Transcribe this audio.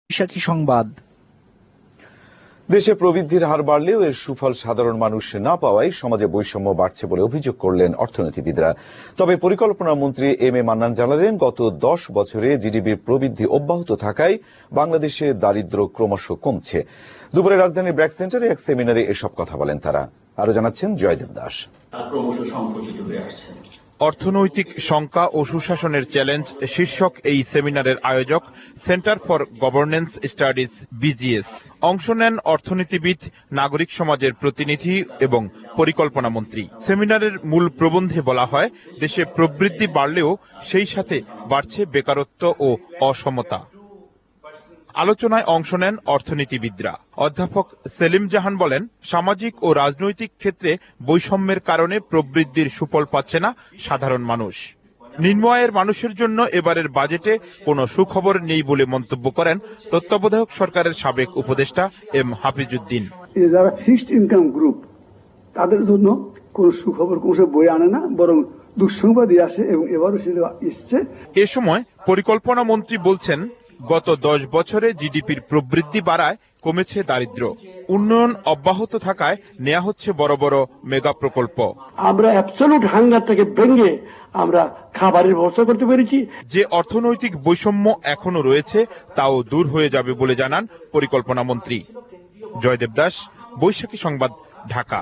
বৈশাখী সংবাদ। দেশে প্রবৃদ্ধির হার বাড়লেও এর সুফল সাধারণ মানুষ না পাওয়ায় সমাজে বৈষম্য বাড়ছে বলে অভিযোগ করলেন অর্থনীতিবিদরা। তবে পরিকল্পনা মন্ত্রী এম এ মান্নান জানালেন, গত 10 বছরে জিডিপির প্রবৃদ্ধি অব্যাহত থাকায় বাংলাদেশে দারিদ্র্য ক্রমশ কমছে। দুপুরে রাজধানীর ব্র্যাক সেন্টারে এক সেমিনারে এসব কথা বলেন তারা। আরো জানাচ্ছেন জয়দেব দাস। ক্রমশ সংকুচিত হয়ে আসছে। অর্থনৈতিক শঙ্কা ও সুশাসনের চ্যালেঞ্জ শীর্ষক এই সেমিনারের আয়োজক centre for governance studies BGS. অংশ নেন অর্থনীতিবিদ, নাগরিক সমাজের প্রতিনিধি এবং পরিকল্পনা মন্ত্রী। সেমিনারের মূল প্রবন্ধে বলা হয়, দেশে প্রবৃদ্ধি বাড়লেও সেই সাথে বাড়ছে বেকারত্ব ও অসমতা। আলোচনায় অংশ নেন অর্থনীতিবিদরা। অধ্যাপক সেলিম জাহান বলেন, সামাজিক ও রাজনৈতিক ক্ষেত্রে বৈষম্যের কারণে প্রবৃদ্ধির সুফল পাচ্ছে না সাধারণ মানুষ। নিম্ন আয়ের মানুষের জন্য এবারের বাজেটে কোনো সুখবর নেই বলে মন্তব্য করেন তত্ত্বাবধায়ক সরকারের সাবেক উপদেষ্টা এম হাফিজউদ্দিন। যারা ফিক্সড ইনকাম গ্রুপ, তাদের জন্য কোনো সুখবর কোনো বই আনে না, বরং দুঃসংবাদই আসে, এবং এবারও সেটা এসছে। এ সময় পরিকল্পনা মন্ত্রী বলছেন, গত 10 বছরে জিডিপির প্রবৃদ্ধি বাড়ায় কমেছে দারিদ্র্য। উন্নয়ন অব্যাহত থাকায় নেওয়া হচ্ছে বড় বড় মেগা প্রকল্প। আমরা অ্যাবসলিউট হাঙ্গারটাকে ভেঙে আমরা খাবারের ব্যবস্থা করতে পেরেছি। যে অর্থনৈতিক বৈষম্য এখনো রয়েছে তাও দূর হয়ে যাবে বলে জানান পরিকল্পনা মন্ত্রী। জয়দেব দাস, বৈশাখী সংবাদ, ঢাকা।